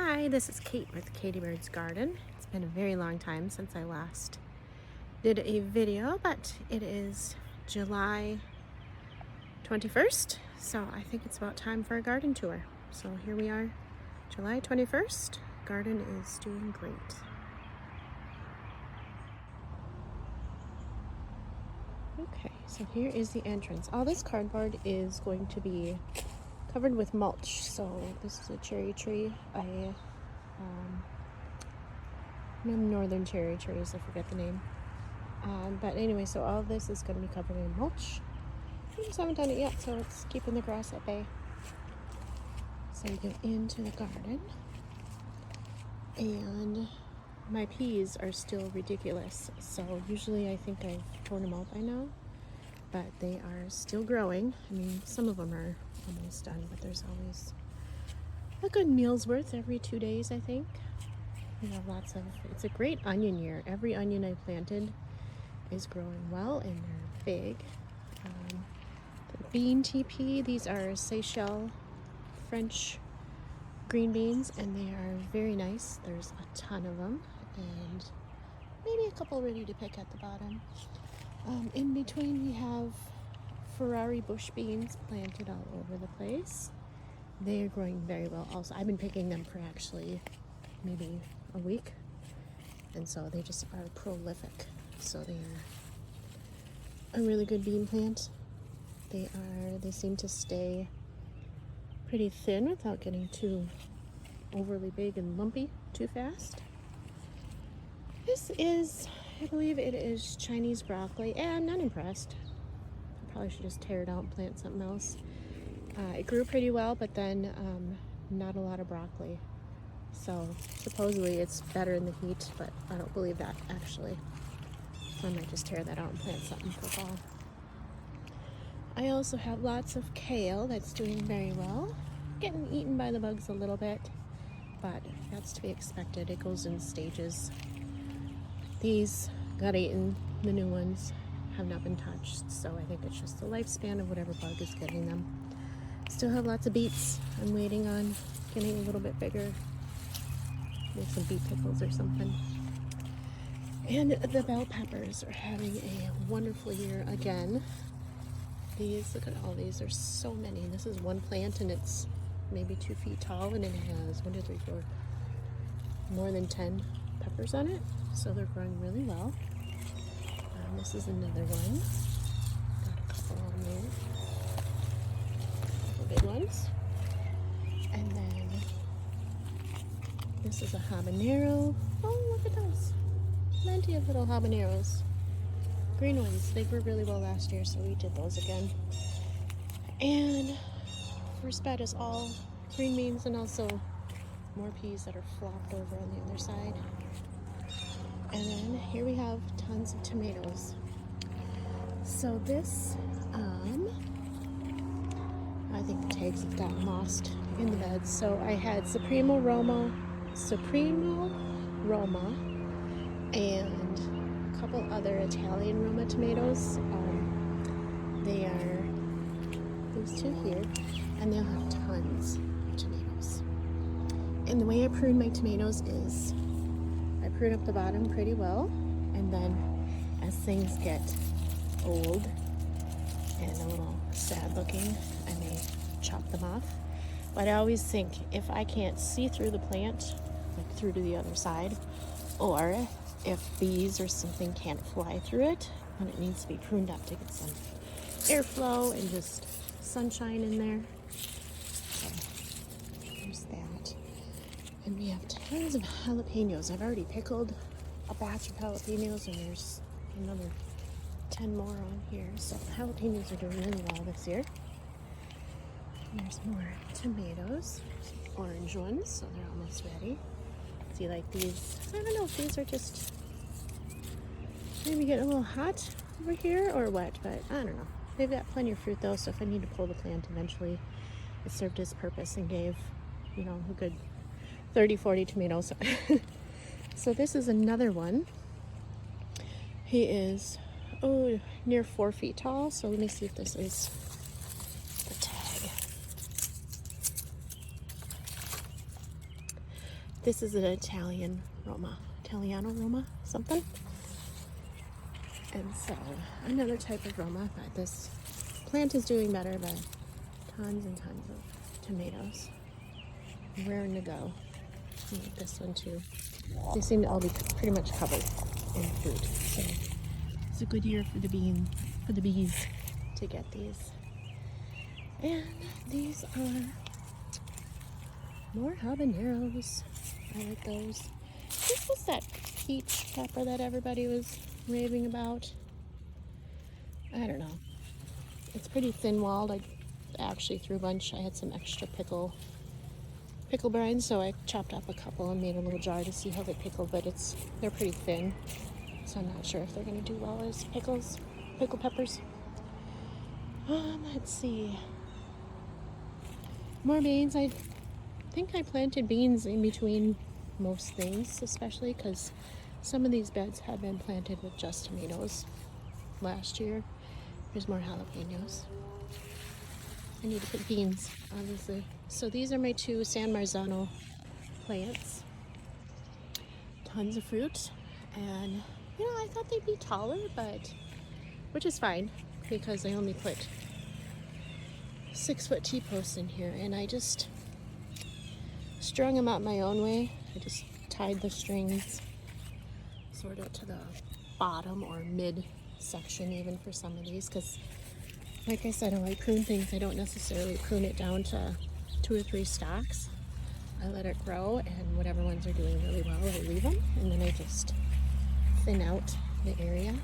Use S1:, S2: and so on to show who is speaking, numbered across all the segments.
S1: Hi, this is Kate with Katie Bird's Garden. It's been a very long time since I last did a video, but it is July 21st, so I think it's about time for a garden tour. So here we are, July 21st. Garden is doing great. Okay, so here is the entrance. All this cardboard is going to be covered with mulch. So this is a cherry tree. Northern cherry trees, I forget the name. But anyway, so all this is going to be covered in mulch. We just haven't done it yet, so it's keeping the grass at bay. So we go into the garden, and my peas are still ridiculous. So usually I think I've torn them out by now, but they are still growing. I mean, some of them are almost done, but there's always a good meal's worth every 2 days, I think. We have lots of, it's a great onion year. Every onion I planted is growing well and they're big. The bean TP, these are Seychelles French green beans, and they are very nice. There's a ton of them and maybe a couple ready to pick at the bottom. In between we have Ferrari bush beans planted all over the place. They are growing very well also. I've been picking them for actually maybe a week, and so they just are prolific. So they are a really good bean plant. They seem to stay pretty thin without getting too overly big and lumpy too fast. This is, I believe it is Chinese broccoli, and I'm not impressed. I probably should just tear it out and plant something else. It grew pretty well, but then not a lot of broccoli. So supposedly it's better in the heat, but I don't believe that actually. So I might just tear that out and plant something for fall. I also have lots of kale that's doing very well. Getting eaten by the bugs a little bit, but that's to be expected. It goes in stages. These got eaten, the new ones have not been touched, so I think it's just the lifespan of whatever bug is getting them. Still have lots of beets. I'm waiting on getting a little bit bigger. Make some beet pickles or something. And the bell peppers are having a wonderful year again. These, look at all these, there's so many. This is one plant and it's maybe 2 feet tall, and it has 1, 2, 3, 4, more than 10 peppers on it. So they're growing really well. This is another one. Got a couple on there. A couple big ones. And then this is a habanero. Oh, look at those. Plenty of little habaneros. Green ones. They grew really well last year, so we did those again. And first bed is all green beans and also more peas that are flopped over on the other side. And then here we have tons of tomatoes. So this, I think the tags have gotten lost in the beds. So I had Supremo Roma, and a couple other Italian Roma tomatoes. They are those two here, and they'll have tons of tomatoes. And the way I prune my tomatoes is I prune up the bottom pretty well, and then as things get old and a little sad looking, I may chop them off. But I always think if I can't see through the plant, like through to the other side, or if bees or something can't fly through it, then it needs to be pruned up to get some airflow and just sunshine in there. So there's that. And we have tons of jalapenos. I've already pickled a batch of jalapenos, and there's another 10 more on here. So jalapenos are doing really well this year. And there's more tomatoes, orange ones, so they're almost ready. See, like these, I don't know if these are just maybe getting a little hot over here or what, but I don't know. They've got plenty of fruit though, so if I need to pull the plant eventually, it served its purpose and gave, you know, a good 30, 40 tomatoes. So this is another one. He is, near 4 feet tall. So let me see if this is the tag. This is an Italian Roma, Italiano Roma, something. And so another type of Roma, but this plant is doing better, but tons and tons of tomatoes. Raring to go. And like this one too. They seem to all be pretty much covered in fruit. So it's a good year for the bees to get these. And these are more habaneros. I like those. This was that peach pepper that everybody was raving about. I don't know. It's pretty thin-walled. I actually threw a bunch. I had some extra pickle brine, so I chopped up a couple and made a little jar to see how they pickle, but they're pretty thin, so I'm not sure if they're going to do well as pickle peppers. Let's see. More beans. I think I planted beans in between most things, especially because some of these beds have been planted with just tomatoes last year. There's more jalapenos. I need to put beans, obviously. So these are my two San Marzano plants. Tons of fruit. And, I thought they'd be taller, but, which is fine, because I only put 6-foot T-posts in here, and I just strung them out my own way. I just tied the strings sort of to the bottom or mid section even for some of these, because like I said, when I prune things, I don't necessarily prune it down to 2 or 3 stalks. I let it grow, and whatever ones are doing really well, I leave them, and then I just thin out the area.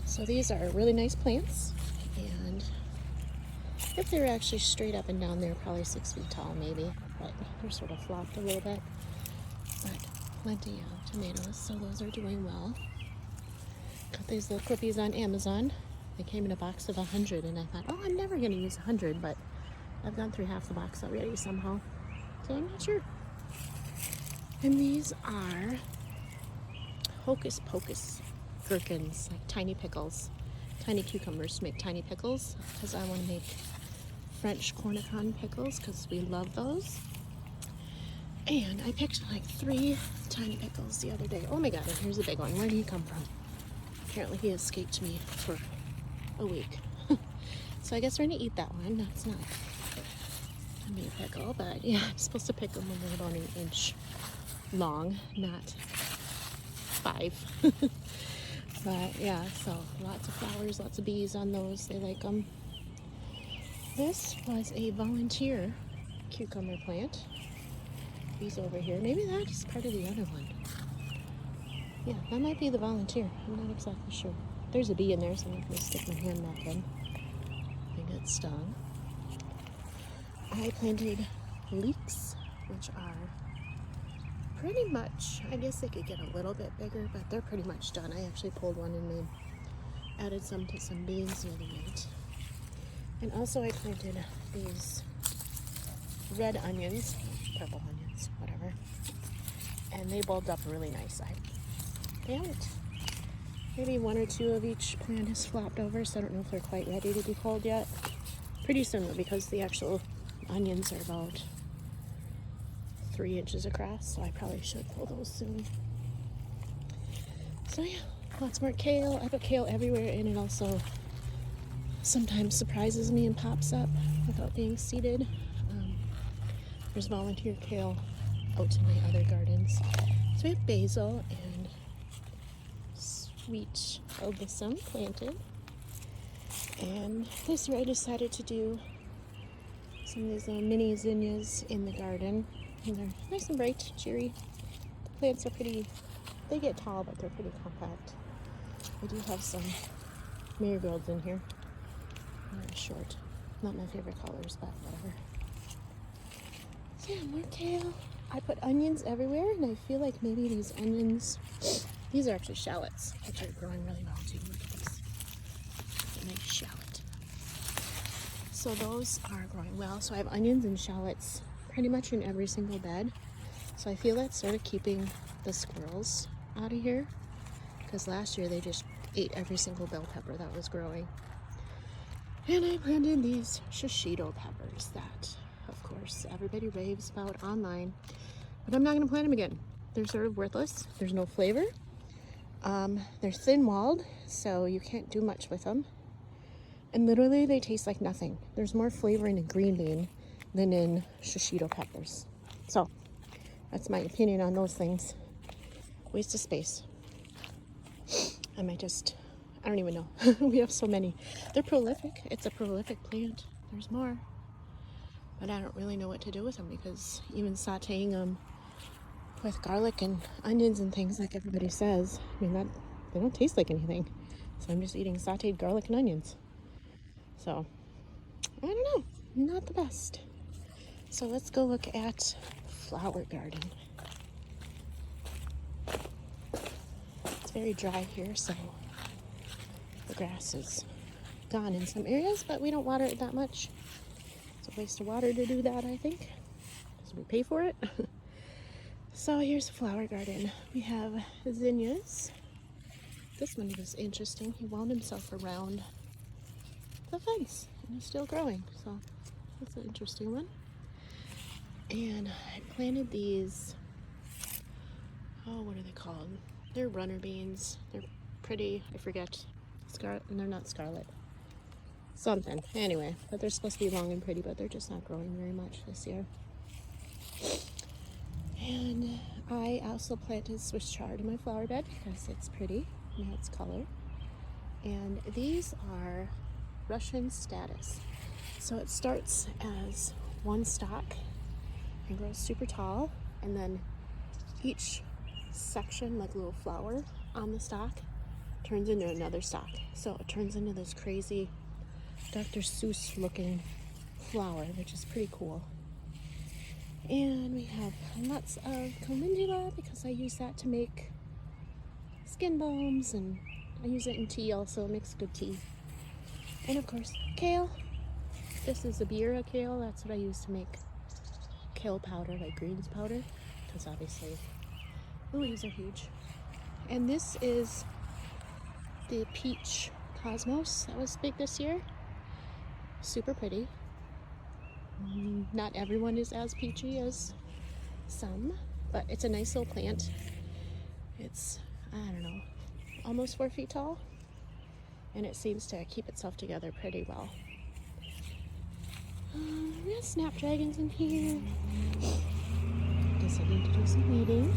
S1: So these are really nice plants, and if they were actually straight up and down, they're probably 6 feet tall maybe, but they're sort of flopped a little bit. But plenty of tomatoes, so those are doing well. Got these little clippies on Amazon. They came in a box of 100, and I thought, I'm never going to use 100, but I've gone through half the box already somehow, so I'm not sure. And these are Hocus Pocus gherkins, like tiny pickles, tiny cucumbers to make tiny pickles, because I want to make French cornichon pickles, because we love those. And I picked like 3 tiny pickles the other day. Oh my god, and here's a big one. Where did he come from? Apparently he escaped me for a week. So I guess we're gonna eat that one. That's not a meat pickle, but yeah, I'm supposed to pick them when they're about 1 inch long, not 5. But yeah, so lots of flowers, lots of bees on those. They like them. This was a volunteer cucumber plant. He's over here. Maybe that's part of the other one. Yeah, that might be the volunteer. I'm not exactly sure. There's a bee in there, so I'm not going to stick my hand back in and get stung. I planted leeks, which are pretty much, I guess they could get a little bit bigger, but they're pretty much done. I actually pulled one and added some to some beans the other night. And also I planted these red onions, purple onions, whatever. And they bulbed up really nice. They haven't, maybe 1 or 2 of each plant has flopped over, so I don't know if they're quite ready to be pulled yet. Pretty soon though, because the actual onions are about 3 inches across, so I probably should pull those soon. So yeah, lots more kale. I put kale everywhere, and it also sometimes surprises me and pops up without being seeded. There's volunteer kale out in my other gardens. So we have basil and sweet alyssum planted. And this year I decided to do some of these little mini zinnias in the garden. And they're nice and bright, cheery. The plants are pretty, they get tall, but they're pretty compact. I do have some marigolds in here. They're short. Not my favorite colors, but whatever. So yeah, more kale. I put onions everywhere, and I feel like maybe these onions, these are actually shallots, which are growing really well too. Look at this. A nice shallot. So those are growing well. So I have onions and shallots pretty much in every single bed. So I feel that's sort of keeping the squirrels out of here, because last year they just ate every single bell pepper that was growing. And I planted these shishito peppers that, of course, everybody raves about online. but I'm not going to plant them again. They're sort of worthless. There's no flavor. They're thin-walled, so you can't do much with them. And literally, they taste like nothing. There's more flavor in a green bean than in shishito peppers. So, that's my opinion on those things. Waste of space. I don't even know. We have so many. They're prolific. It's a prolific plant. There's more. But I don't really know what to do with them because even sauteing them with garlic and onions and things like everybody says, I mean, they don't taste like anything. So I'm just eating sauteed garlic and onions. So, I don't know. Not the best. So let's go look at flower garden. It's very dry here, so the grass is gone in some areas, but we don't water it that much. It's a waste of water to do that, I think, because we pay for it. So here's the flower garden. We have zinnias. This one was interesting. He wound himself around the fence and he's still growing. So that's an interesting one. And I planted these, what are they called? They're runner beans. They're pretty, I forget. And they're not scarlet. Something. Anyway, but they're supposed to be long and pretty, but they're just not growing very much this year. And I also planted Swiss chard in my flower bed because it's pretty and it has color. And these are Russian statice. So it starts as one stalk and grows super tall, and then each section, like a little flower on the stalk, turns into another stalk. So it turns into this crazy Dr. Seuss looking flower, which is pretty cool. And we have lots of calendula because I use that to make skin balms, and I use it in tea also. It makes good tea. And of course, kale. This is a Bira kale. That's what I use to make kale powder, like greens powder, because obviously the leaves are huge. And this is the peach cosmos that was big this year. Super pretty. Not everyone is as peachy as some, but it's a nice little plant. It's, I don't know, almost 4 feet tall, and it seems to keep itself together pretty well. We have snapdragons in here. Guess I need to do some weeding.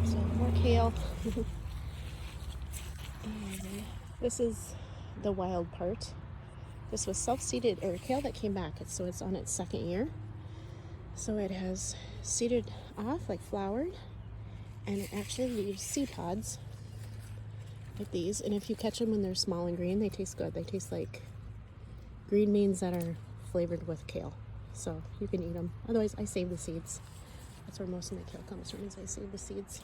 S1: So more kale. And this is the wild part. This was self-seeded, or kale that came back, so it's on its second year. So it has seeded off, like flowered, and it actually leaves seed pods like these. And if you catch them when they're small and green, they taste good. They taste like green beans that are flavored with kale. So you can eat them. Otherwise, I save the seeds. That's where most of my kale comes from, is I save the seeds.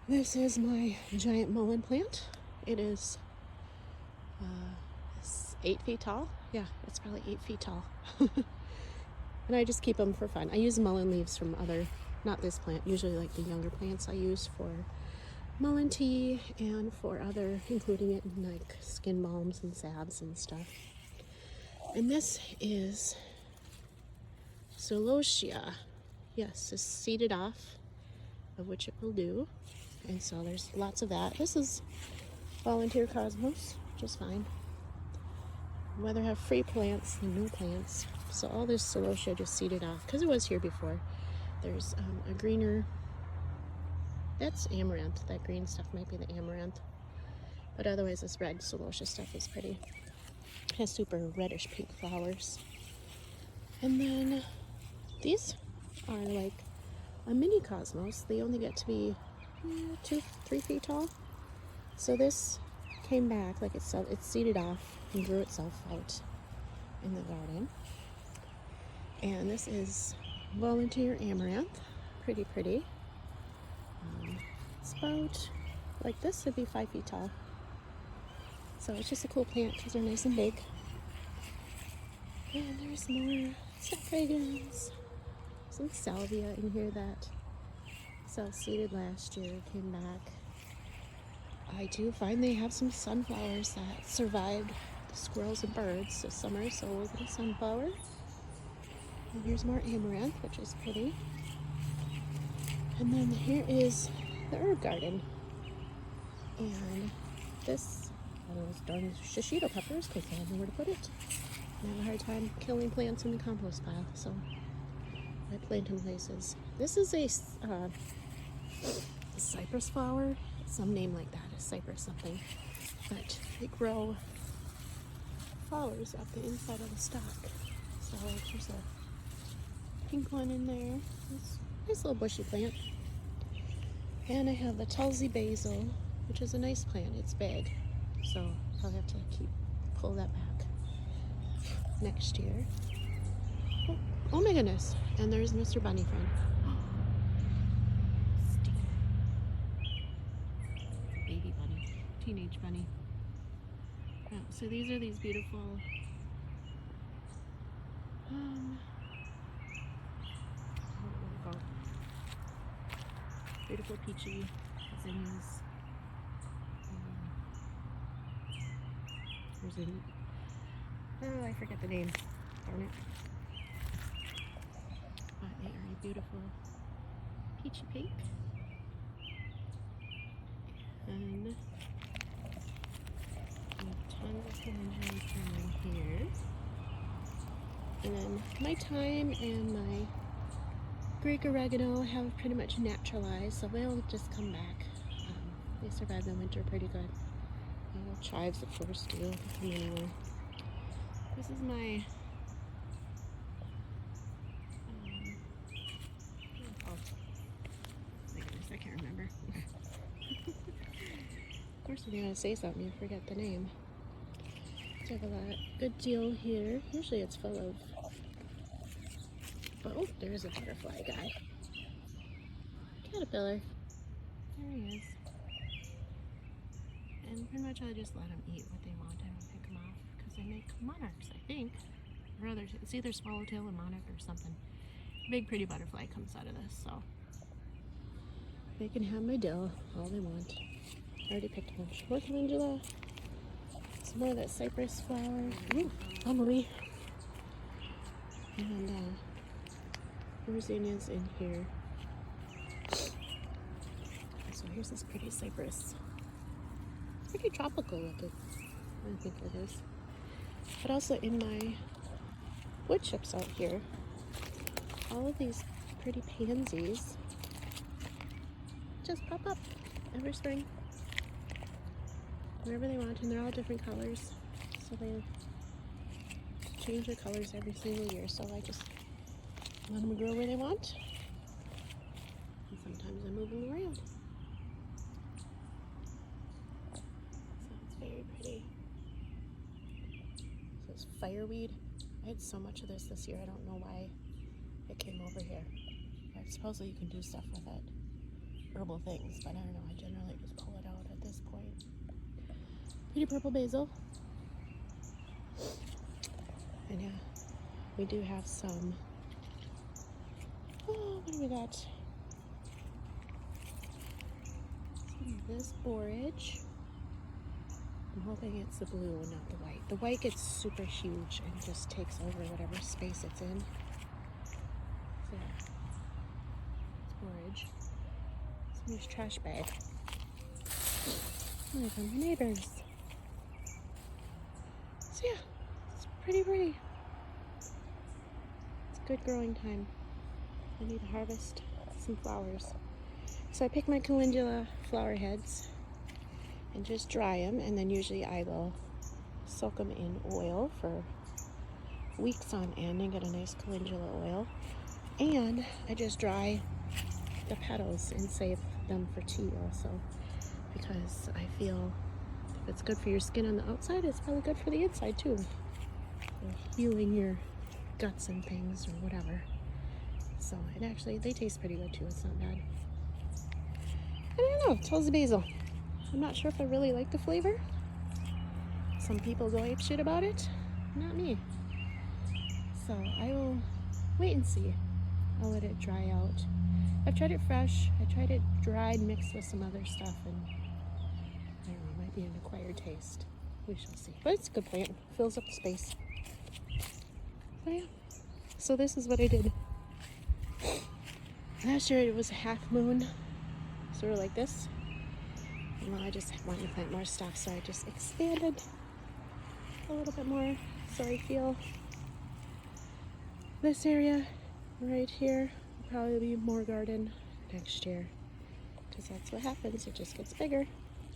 S1: This is my giant mullein plant. It is 8 feet tall. Yeah, it's probably 8 feet tall. And I just keep them for fun. I use mullein leaves from other, not this plant, usually like the younger plants I use for mullein tea and for other, including it in like skin balms and salves and stuff. And this is Celosia. Yes, it's seeded off, of which it will do. And so there's lots of that. This is volunteer cosmos, which is fine. I'd rather have free plants than no plants. So all this celosia just seeded off because it was here before. There's a greener, that's amaranth. That green stuff might be the amaranth. But otherwise this red celosia stuff is pretty. It has super reddish pink flowers. And then these are like a mini cosmos. They only get to be 2-3 feet tall. So this came back like it's seeded off and grew itself out in the garden. And this is volunteer amaranth. Pretty pretty. It's about like this would be 5 feet tall. So it's just a cool plant because they're nice and big. And there's more snapdragons. Some salvia in here that self-seeded last year, came back. I do find they have some sunflowers that survived the squirrels and birds this summer, so we'll get a sunflower. And here's more amaranth, which is pretty. And then here is the herb garden. And this, those darn shishito peppers, because I have nowhere to put it. And I have a hard time killing plants in the compost pile, so I plant in places. This is a cypress flower, some name like that, a cypress something. But they grow flowers up the inside of the stalk. So there's a pink one in there. It's a nice little bushy plant. And I have the Tulsi basil, which is a nice plant. It's big, so I'll have to pull that back next year. Oh my goodness! And there's Mr. Bunny Friend. Baby bunny, teenage bunny. Oh, so these are these beautiful. Beautiful peachy zinnias. Oh, I forget the name. Darn it. But they are a beautiful peachy pink. And tons of calendaries growing here. And then my thyme and my Greek oregano have pretty much naturalized, so they'll just come back. They survive the winter pretty good. Chives, of course, do. They come anywhere. This is my I can't remember. Of course, when you're going to say something, you forget the name. So I have a good deal here. Usually it's full of... Oh, there's a butterfly guy. Caterpillar. There he is. And pretty much I just let them eat what they want. I don't pick them off because they make monarchs, I think. Or other, it's either swallowtail or monarch or something. Big pretty butterfly comes out of this, so they can have my dill all they want. I already picked a bunch. More calendula. Some more of that cypress flower. Ooh, bumblebee. And zinnias in here. So here's this pretty cypress. Pretty tropical looking, I think it is. But also in my wood chips out here, all of these pretty pansies just pop up every spring, whenever they want, and they're all different colors. So they change their colors every single year. So I just let them grow where they want, and sometimes I move them around. Very pretty. So it's fireweed. I had so much of this year. I don't know why it came over here. Supposedly you can do stuff with it, herbal things, but I don't know. I generally just pull it out at this point. Pretty purple basil. And yeah, we do have some. Oh, what do we got? Some of this borage. I'm hoping it's the blue and not the white. The white gets super huge and just takes over whatever space it's in. So, it's borage. Somebody's trash bag. Oh, from my neighbors. So yeah, it's pretty pretty. It's good growing time. I need to harvest some flowers. So I pick my calendula flower heads and just dry them, and then usually I will soak them in oil for weeks on end and get a nice calendula oil. And I just dry the petals and save them for tea also, because I feel if it's good for your skin on the outside, it's probably good for the inside too. So healing your guts and things or whatever. So it actually, they taste pretty good too. It's not bad. I don't know, Tulsi basil. I'm not sure if I really like the flavor. Some people go ape shit about it. Not me. So I will wait and see. I'll let it dry out. I've tried it fresh. I tried it dried mixed with some other stuff, and I don't know, it might be an acquired taste. We shall see. But it's a good plant. Fills up the space. So yeah. So this is what I did. Last year it was a half moon, sort of like this. And now I just wanted to plant more stuff, so I just expanded a little bit more. So I feel this area right here will probably be more garden next year, because that's what happens. It just gets bigger.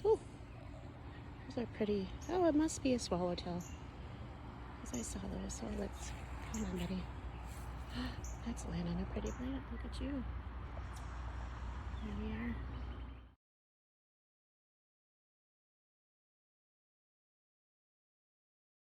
S1: Oh, those are pretty. Oh, it must be a swallowtail, because I saw those. So let's, come on, buddy. That's landing a pretty plant. Look at you. There we are.